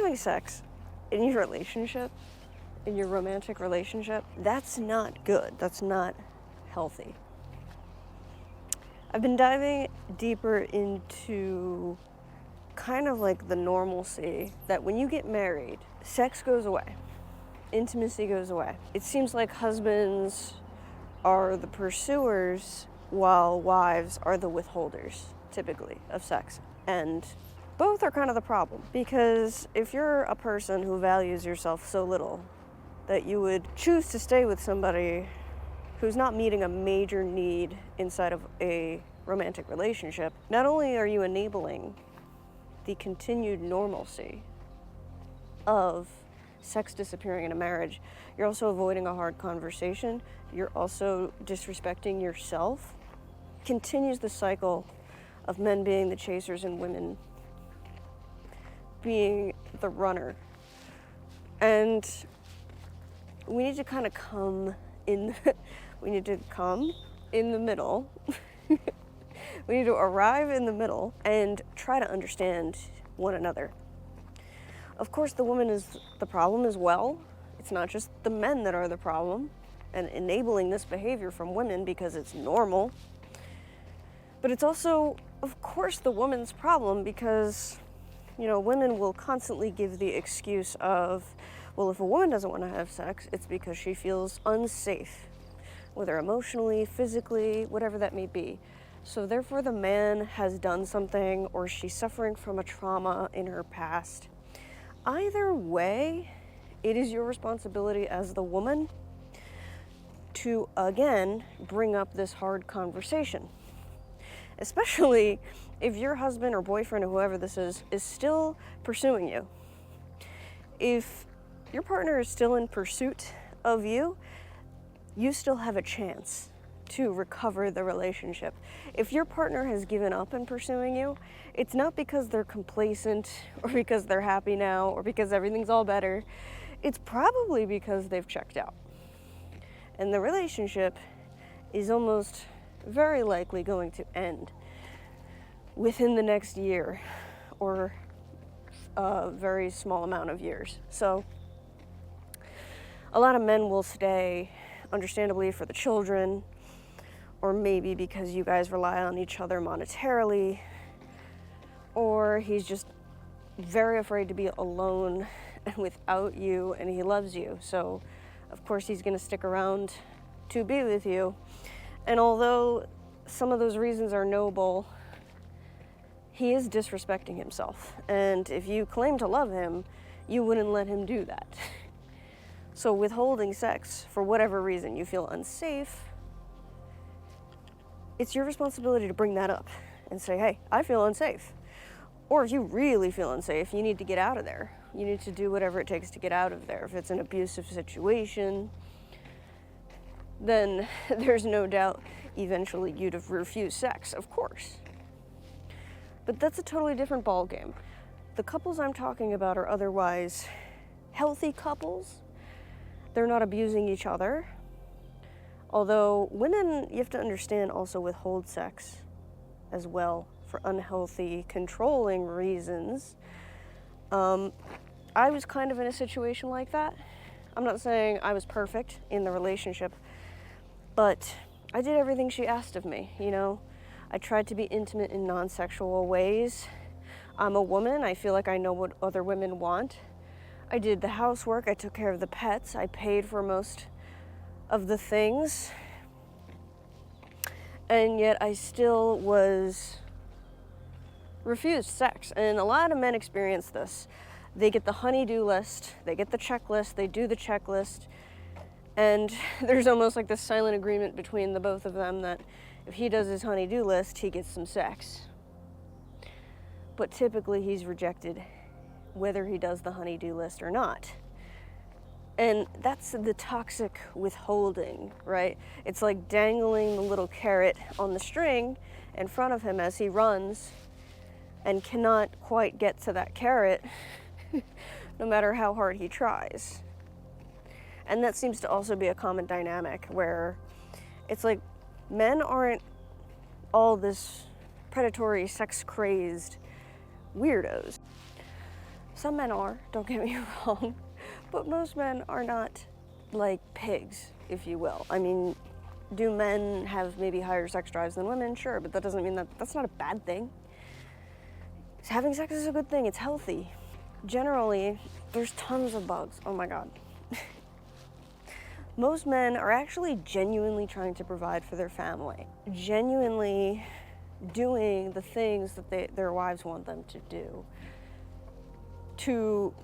Withholding sex in your relationship, in your romantic relationship, that's not good. That's not healthy. I've been diving deeper into kind of like the normalcy that when you get married, sex goes away, intimacy goes away. It seems like husbands are the pursuers while wives are the withholders, typically, of sex. And both are kind of the problem, because if you're a person who values yourself so little that you would choose to stay with somebody who's not meeting a major need inside of a romantic relationship, not only are you enabling the continued normalcy of sex disappearing in a marriage, you're also avoiding a hard conversation, you're also disrespecting yourself. Continues the cycle of men being the chasers and women being the runner. And we need to kind of come in the middle. We need to arrive in the middle and try to understand one another. Of course, the woman is the problem as well. It's not just the men that are the problem and enabling this behavior from women because it's normal. But it's also, of course, the woman's problem because, women will constantly give the excuse of, well, if a woman doesn't want to have sex, it's because she feels unsafe, whether emotionally, physically, whatever that may be. So therefore the man has done something or she's suffering from a trauma in her past. Either way, it is your responsibility as the woman to, again, bring up this hard conversation. Especially if your husband or boyfriend or whoever this is still pursuing you. If your partner is still in pursuit of you, you still have a chance to recover the relationship. If your partner has given up in pursuing you, it's not because they're complacent or because they're happy now or because everything's all better. It's probably because they've checked out. And the relationship is almost very likely going to end within the next year or a very small amount of years. So a lot of men will stay, understandably, for the children, or maybe because you guys rely on each other monetarily, or he's just very afraid to be alone and without you, and he loves you. So, of course, he's going to stick around to be with you. And although some of those reasons are noble, he is disrespecting himself. And if you claim to love him, you wouldn't let him do that. So withholding sex, for whatever reason you feel unsafe, it's your responsibility to bring that up and say, hey, I feel unsafe. Or if you really feel unsafe, you need to get out of there. You need to do whatever it takes to get out of there. If it's an abusive situation, then there's no doubt eventually you'd have refused sex, of course. But that's a totally different ballgame. The couples I'm talking about are otherwise healthy couples. They're not abusing each other. Although women, you have to understand, also withhold sex as well for unhealthy, controlling reasons. I was kind of in a situation like that. I'm not saying I was perfect in the relationship, but I did everything she asked of me, I tried to be intimate in non-sexual ways. I'm a woman. I feel like I know what other women want. I did the housework. I took care of the pets. I paid for most of the things. And yet I still was refused sex. And a lot of men experience this. They get the honey-do list. They get the checklist. They do the checklist. And there's almost like this silent agreement between the both of them that if he does his honey-do list, he gets some sex. But typically he's rejected whether he does the honey-do list or not. And that's the toxic withholding, right? It's like dangling the little carrot on the string in front of him as he runs and cannot quite get to that carrot no matter how hard he tries. And that seems to also be a common dynamic where it's like men aren't all this predatory, sex-crazed weirdos. Some men are, don't get me wrong, but most men are not like pigs, if you will. I mean, do men have maybe higher sex drives than women? Sure, but that doesn't mean that's not a bad thing. Having sex is a good thing, it's healthy. Generally, there's tons of bugs, oh my God. Most men are actually genuinely trying to provide for their family, genuinely doing the things that their wives want them to do, to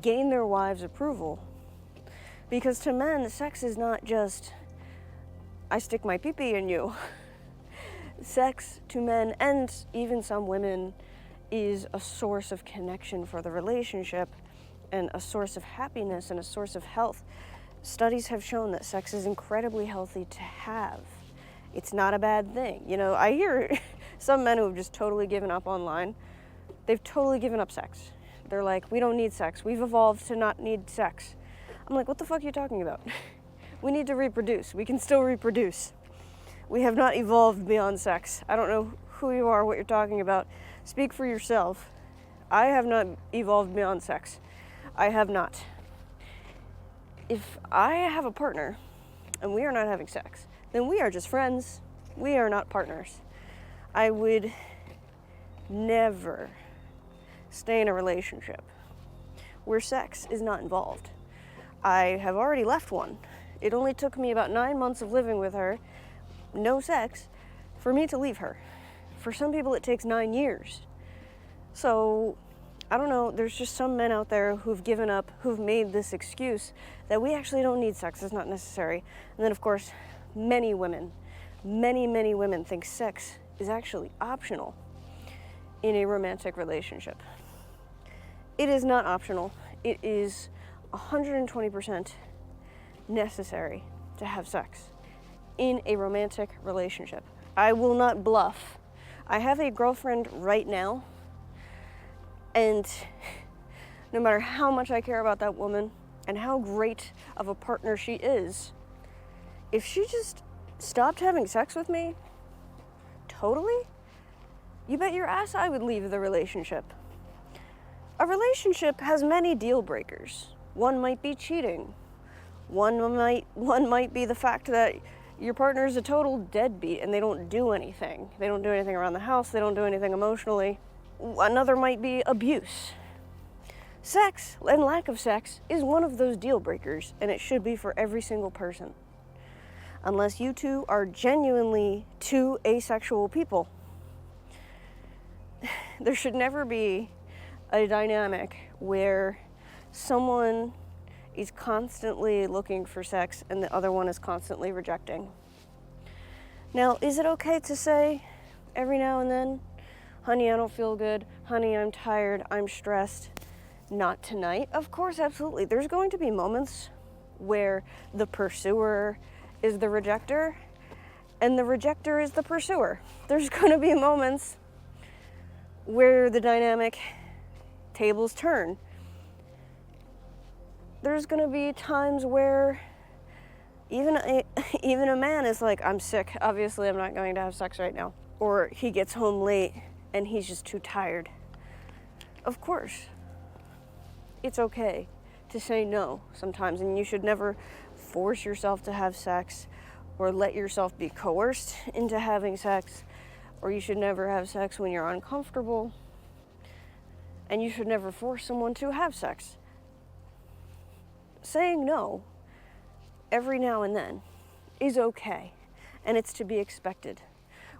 gain their wives' approval. Because to men, sex is not just, I stick my pee-pee in you. Sex to men, and even some women, is a source of connection for the relationship and a source of happiness and a source of health. Studies have shown that sex is incredibly healthy to have. It's not a bad thing. You know, I hear some men who have just totally given up online. They've totally given up sex. They're like, we don't need sex. We've evolved to not need sex. I'm like, what the fuck are you talking about? We need to reproduce. We can still reproduce. We have not evolved beyond sex. I don't know who you are, what you're talking about. Speak for yourself. I have not evolved beyond sex. I have not. If I have a partner and we are not having sex, then we are just friends. We are not partners. I would never stay in a relationship where sex is not involved. I have already left one. It only took me about 9 months of living with her, no sex, for me to leave her. For some people it takes 9 years. So, I don't know, there's just some men out there who've given up, who've made this excuse that we actually don't need sex, it's not necessary. And then of course, many women think sex is actually optional in a romantic relationship. It is not optional. It is 120% necessary to have sex in a romantic relationship. I will not bluff. I have a girlfriend right now, and no matter how much I care about that woman and how great of a partner she is, if she just stopped having sex with me, totally, you bet your ass I would leave the relationship. A relationship has many deal breakers. One might be cheating. One might be the fact that your partner is a total deadbeat and they don't do anything. They don't do anything around the house. They don't do anything emotionally. Another might be abuse. Sex and lack of sex is one of those deal breakers, and it should be for every single person. Unless you two are genuinely two asexual people. There should never be a dynamic where someone is constantly looking for sex and the other one is constantly rejecting. Now, is it okay to say every now and then, honey, I don't feel good, honey, I'm tired, I'm stressed, not tonight? Of course, absolutely. There's going to be moments where the pursuer is the rejecter and the rejecter is the pursuer. There's going to be moments where the dynamic tables turn. There's gonna be times where even a man is like, I'm sick, obviously I'm not going to have sex right now. Or he gets home late and he's just too tired. Of course, it's okay to say no sometimes, and you should never force yourself to have sex or let yourself be coerced into having sex, or you should never have sex when you're uncomfortable, and you should never force someone to have sex. Saying no every now and then is okay, and it's to be expected.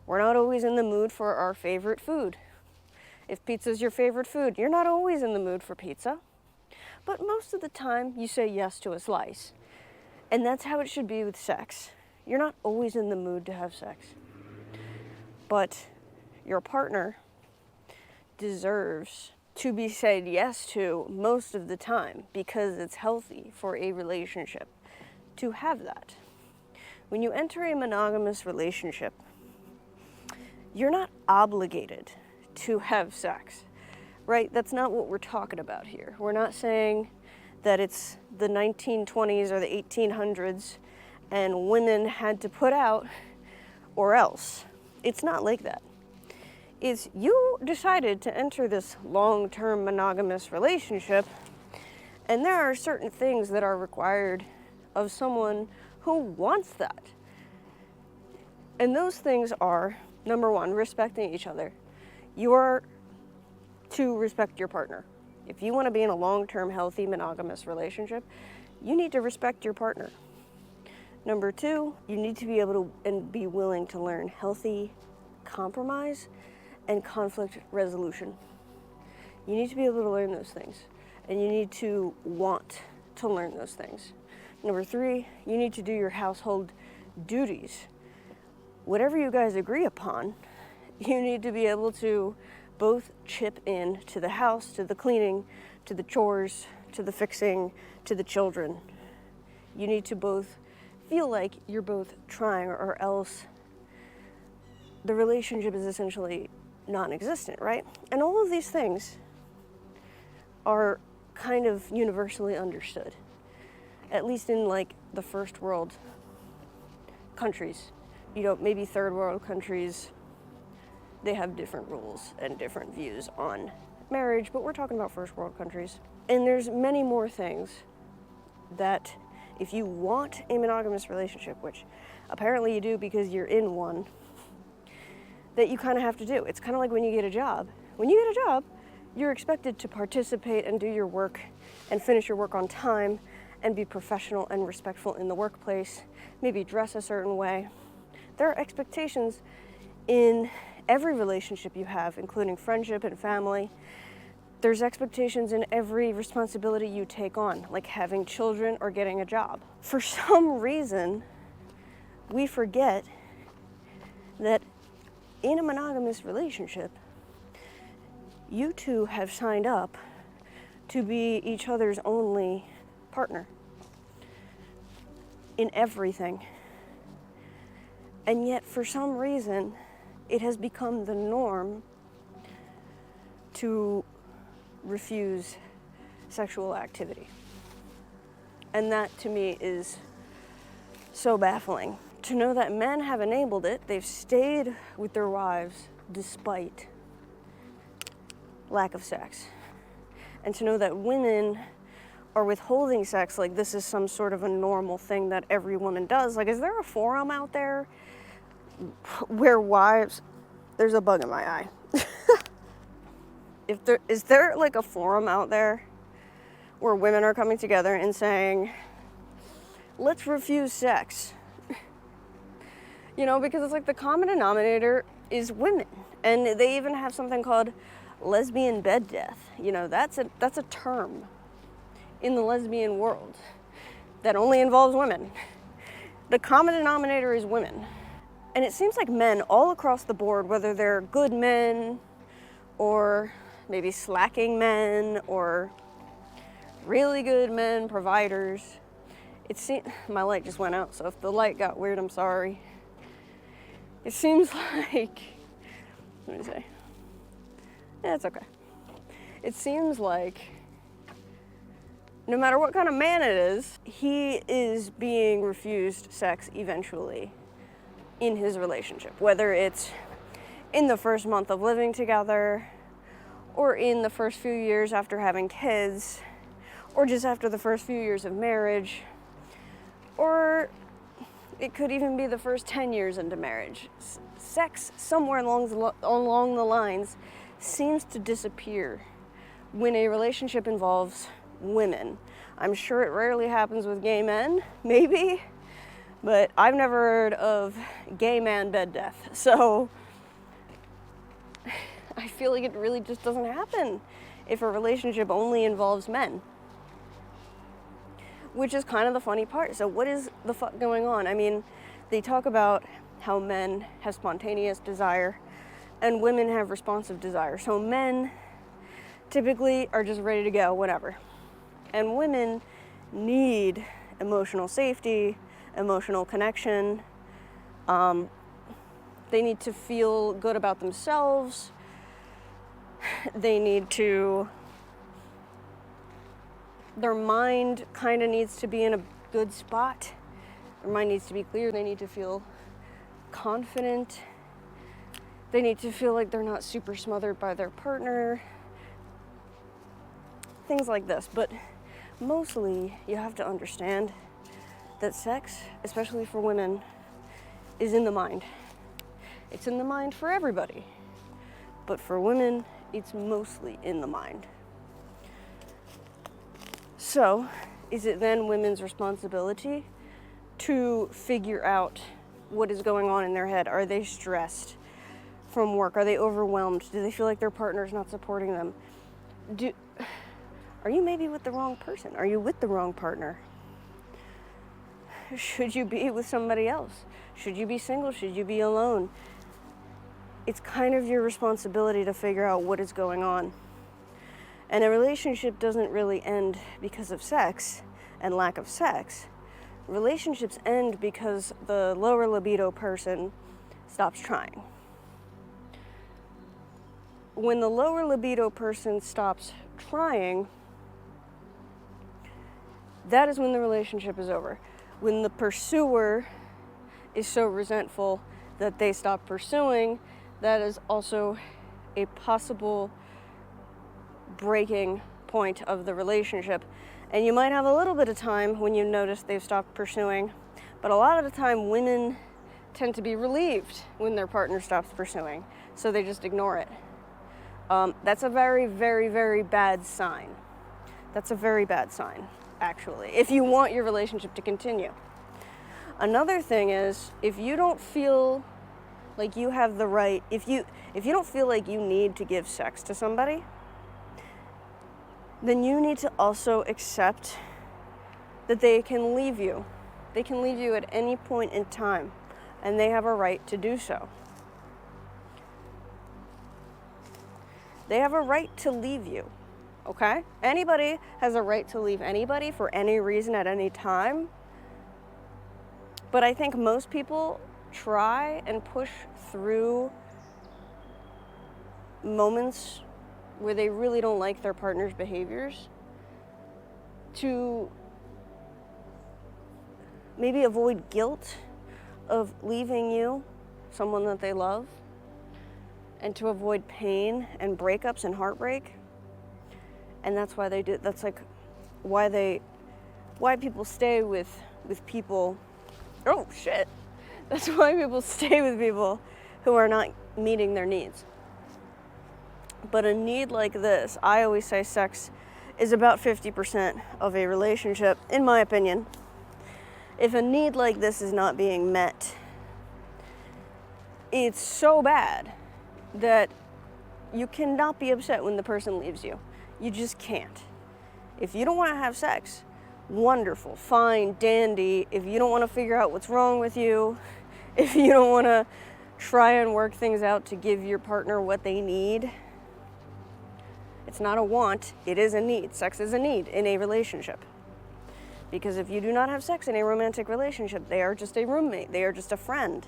We're not always in the mood for our favorite food. If pizza's your favorite food, you're not always in the mood for pizza. But most of the time, you say yes to a slice. And that's how it should be with sex. You're not always in the mood to have sex. But your partner deserves to be said yes to most of the time, because it's healthy for a relationship to have that. When you enter a monogamous relationship, you're not obligated to have sex, right? That's not what we're talking about here. We're not saying that it's the 1920s or the 1800s and women had to put out or else. It's not like that. is you decided to enter this long-term monogamous relationship, and there are certain things that are required of someone who wants that. And those things are, number one, respecting each other. You are to respect your partner. If you want to be in a long-term, healthy, monogamous relationship, you need to respect your partner. Number two, you need to be able to and be willing to learn healthy compromise and conflict resolution. You need to be able to learn those things, and you need to want to learn those things. Number three, you need to do your household duties. Whatever you guys agree upon, you need to be able to both chip in to the house, to the cleaning, to the chores, to the fixing, to the children. You need to both feel like you're both trying, or else the relationship is essentially non-existent, right? And all of these things are kind of universally understood, at least in like the first world countries. You know, maybe third world countries, they have different rules and different views on marriage, but we're talking about first world countries. And there's many more things that if you want a monogamous relationship, which apparently you do because you're in one, that you kind of have to do. It's kind of like when you get a job. When you get a job, you're expected to participate and do your work and finish your work on time and be professional and respectful in the workplace, maybe dress a certain way. There are expectations in every relationship you have, including friendship and family. There's expectations in every responsibility you take on, like having children or getting a job. For some reason, we forget that in a monogamous relationship, you two have signed up to be each other's only partner in everything. And yet, for some reason, it has become the norm to refuse sexual activity. And that, to me, is so baffling. To know that men have enabled it, they've stayed with their wives despite lack of sex. And to know that women are withholding sex like this is some sort of a normal thing that every woman does. Like, is there a forum out there where wives... There's a bug in my eye. Is there like a forum out there where women are coming together and saying, let's refuse sex? You know, because it's like the common denominator is women. And they even have something called lesbian bed death. You know, that's a term in the lesbian world that only involves women. The common denominator is women. And it seems like men all across the board, whether they're good men or maybe slacking men or really good men, providers. My light just went out, so if the light got weird, I'm sorry. It seems like, let me say, yeah, it's okay. It seems like no matter what kind of man it is, he is being refused sex eventually in his relationship, whether it's in the first month of living together, or in the first few years after having kids, or just after the first few years of marriage, or it could even be the first 10 years into marriage. Sex, somewhere along the lines, seems to disappear when a relationship involves women. I'm sure it rarely happens with gay men, maybe, but I've never heard of gay man bed death. So I feel like it really just doesn't happen if a relationship only involves men. Which is kind of the funny part. So what is the fuck going on? I mean, they talk about how men have spontaneous desire and women have responsive desire. So men typically are just ready to go whenever. And women need emotional safety, emotional connection. They need to feel good about themselves. They need to... Their mind kind of needs to be in a good spot. Their mind needs to be clear. They need to feel confident. They need to feel like they're not super smothered by their partner. Things like this. But mostly, you have to understand that sex, especially for women, is in the mind. It's in the mind for everybody. But for women, it's mostly in the mind. So, is it then women's responsibility to figure out what is going on in their head? Are they stressed from work? Are they overwhelmed? Do they feel like their partner's not supporting them? Are you maybe with the wrong person? Are you with the wrong partner? Should you be with somebody else? Should you be single? Should you be alone? It's kind of your responsibility to figure out what is going on. And a relationship doesn't really end because of sex and lack of sex. Relationships end because the lower libido person stops trying. When the lower libido person stops trying, that is when the relationship is over. When the pursuer is so resentful that they stop pursuing, that is also a possible breaking point of the relationship. And you might have a little bit of time when you notice they've stopped pursuing, but a lot of the time women tend to be relieved when their partner stops pursuing, so they just ignore it. That's a very, very, very bad sign. That's a very bad sign, actually, if you want your relationship to continue. Another thing is, if you don't feel like you have the right, if you don't feel like you need to give sex to somebody, then you need to also accept that they can leave you. They can leave you at any point in time, and they have a right to do so. They have a right to leave you, okay? Anybody has a right to leave anybody for any reason at any time. But I think most people try and push through moments where they really don't like their partner's behaviors to maybe avoid guilt of leaving you, someone that they love, and to avoid pain and breakups and heartbreak. And that's why they do. That's like why people stay with people. Oh shit. That's why people stay with people who are not meeting their needs. But a need like this, I always say sex is about 50% of a relationship, in my opinion. If a need like this is not being met, it's so bad that you cannot be upset when the person leaves you. You just can't. If you don't want to have sex, wonderful, fine, dandy. If you don't want to figure out what's wrong with you, if you don't want to try and work things out to give your partner what they need, it's not a want, it is a need. Sex is a need in a relationship. Because if you do not have sex in a romantic relationship, they are just a roommate, they are just a friend.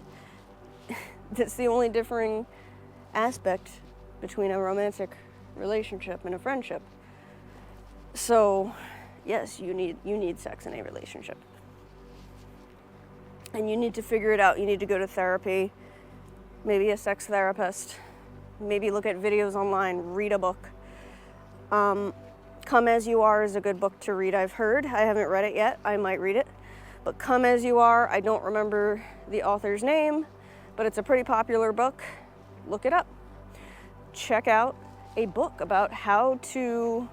That's the only differing aspect between a romantic relationship and a friendship. So, yes, you need sex in a relationship. And you need to figure it out. You need to go to therapy, maybe a sex therapist, maybe look at videos online, read a book. Come As You Are is a good book to read, I've heard. I haven't read it yet. I might read it. But Come As You Are, I don't remember the author's name, but it's a pretty popular book. Look it up. Check out a book about how to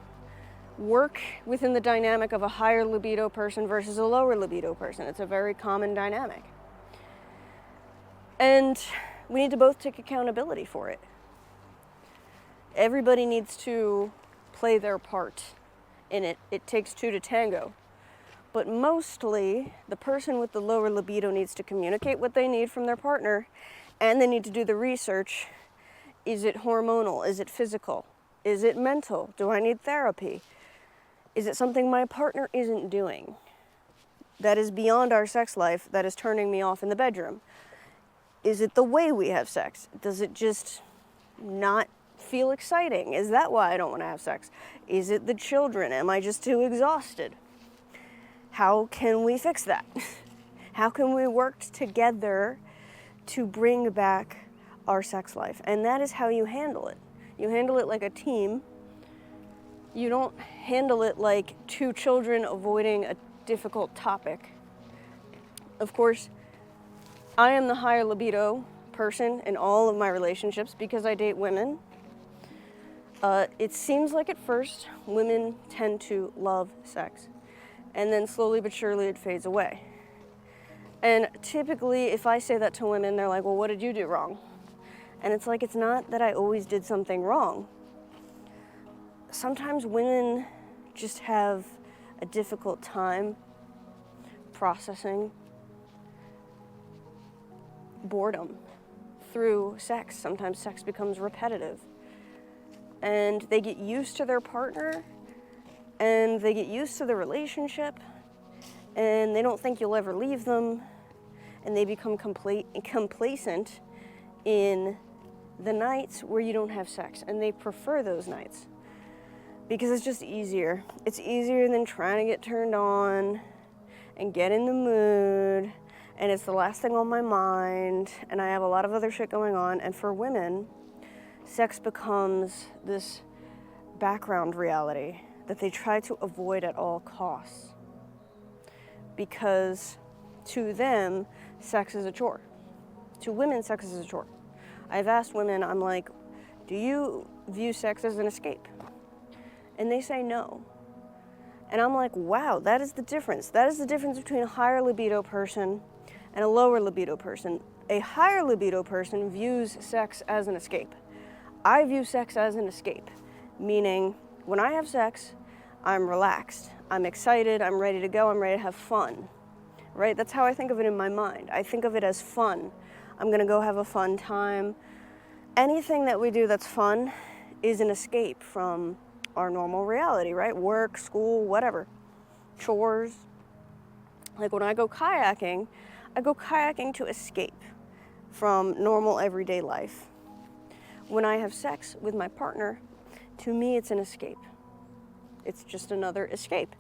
work within the dynamic of a higher libido person versus a lower libido person. It's a very common dynamic. And we need to both take accountability for it. Everybody needs to play their part in it. It takes two to tango. But mostly, the person with the lower libido needs to communicate what they need from their partner, and they need to do the research. Is it hormonal? Is it physical? Is it mental? Do I need therapy? Is it something my partner isn't doing that is beyond our sex life that is turning me off in the bedroom? Is it the way we have sex? Does it just not feel exciting? Is that why I don't want to have sex? Is it the children? Am I just too exhausted? How can we fix that? How can we work together to bring back our sex life. And that is how you handle it. You handle it like a team. You don't handle it like two children avoiding a difficult topic. Of course, I am the higher libido person in all of my relationships because I date women. It seems like at first women tend to love sex, and then slowly but surely it fades away. And typically if I say that to women, they're like, well, what did you do wrong? And it's like, it's not that I always did something wrong. Sometimes women just have a difficult time processing boredom through sex. Sometimes sex becomes repetitive. And they get used to their partner, and they get used to the relationship, and they don't think you'll ever leave them, and they become complacent in the nights where you don't have sex, and they prefer those nights because it's just easier. It's easier than trying to get turned on and get in the mood, and it's the last thing on my mind, and I have a lot of other shit going on. And for women, sex becomes this background reality that they try to avoid at all costs because to them, sex is a chore. To women, sex is a chore. I've asked women, I'm like, do you view sex as an escape? And they say no. And I'm like, wow, that is the difference. That is the difference between a higher libido person and a lower libido person. A higher libido person views sex as an escape. I view sex as an escape, meaning when I have sex, I'm relaxed, I'm excited, I'm ready to go, I'm ready to have fun, right? That's how I think of it in my mind. I think of it as fun. I'm gonna go have a fun time. Anything that we do that's fun is an escape from our normal reality, right? Work, school, whatever, chores. Like when I go kayaking to escape from normal everyday life. When I have sex with my partner, to me it's an escape. It's just another escape.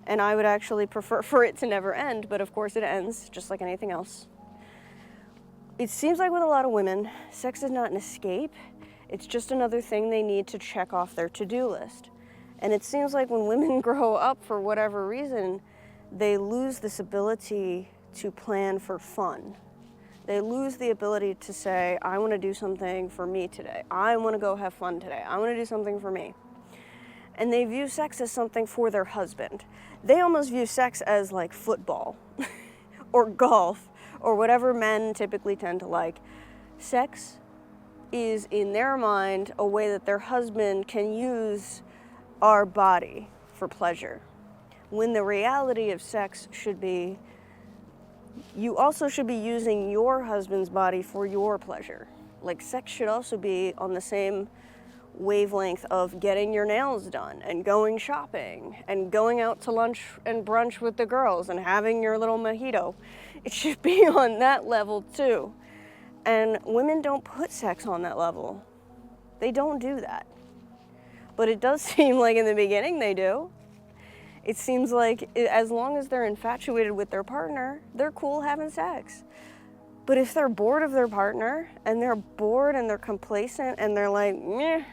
And I would actually prefer for it to never end, but of course it ends, just like anything else. It seems like with a lot of women, sex is not an escape, it's just another thing they need to check off their to-do list. And it seems like when women grow up, for whatever reason, they lose this ability to plan for fun. They lose the ability to say, I want to do something for me today. I want to go have fun today. I want to do something for me. And they view sex as something for their husband. They almost view sex as like football or golf or whatever men typically tend to like. Sex is, in their mind, a way that their husband can use our body for pleasure. When the reality of sex should be, you also should be using your husband's body for your pleasure. Like, sex should also be on the same wavelength of getting your nails done and going shopping and going out to lunch and brunch with the girls and having your little mojito. It should be on that level too. And women don't put sex on that level. They don't do that. But it does seem like in the beginning they do. It seems like as long as they're infatuated with their partner, they're cool having sex. But if they're bored of their partner, and they're bored and they're complacent and they're like, meh,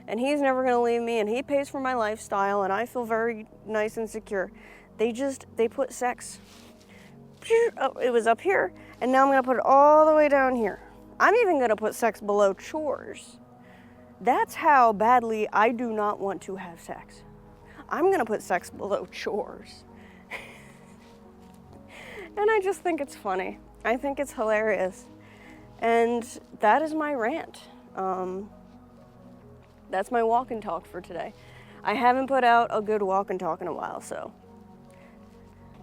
and he's never gonna leave me and he pays for my lifestyle and I feel very nice and secure, they put sex, oh, it was up here, and now I'm gonna put it all the way down here. I'm even gonna put sex below chores. That's how badly I do not want to have sex. I'm gonna put sex below chores. And I just think it's funny. I think it's hilarious. And that is my rant. That's my walk and talk for today. I haven't put out a good walk and talk in a while, so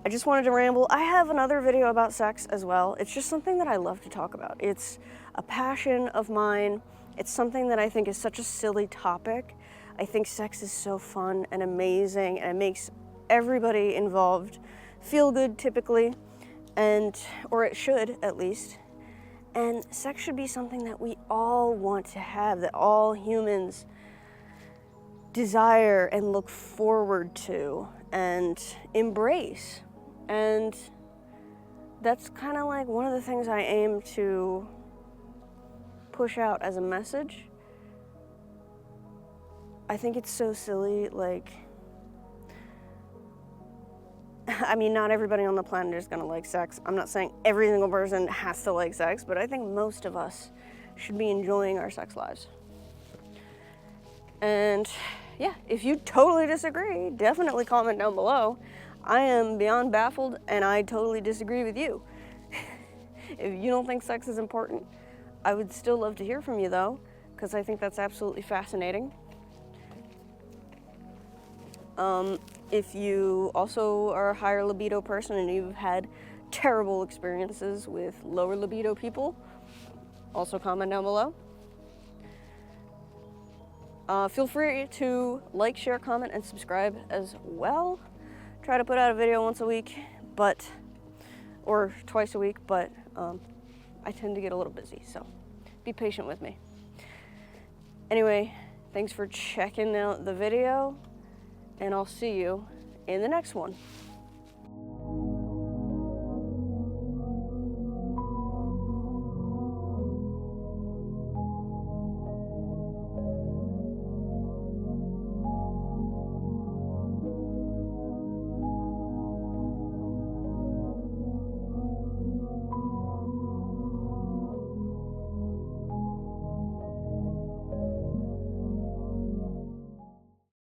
I just wanted to ramble. I have another video about sex as well. It's just something that I love to talk about. It's a passion of mine. It's something that I think is such a silly topic. I think sex is so fun and amazing, and it makes everybody involved feel good typically, or it should at least. And sex should be something that we all want to have, that all humans desire and look forward to and embrace. And that's kind of like one of the things I aim to push out as a message. I think it's so silly, like, I mean, not everybody on the planet is gonna like sex. I'm not saying every single person has to like sex, but I think most of us should be enjoying our sex lives. And yeah, if you totally disagree, definitely comment down below. I am beyond baffled, and I totally disagree with you. If you don't think sex is important, I would still love to hear from you though, because I think that's absolutely fascinating. If you also are a higher libido person and you've had terrible experiences with lower libido people, also comment down below. Feel free to like, share, comment, and subscribe as well. Try to put out a video once a week, or twice a week, but I tend to get a little busy, so be patient with me. Anyway, thanks for checking out the video, and I'll see you in the next one.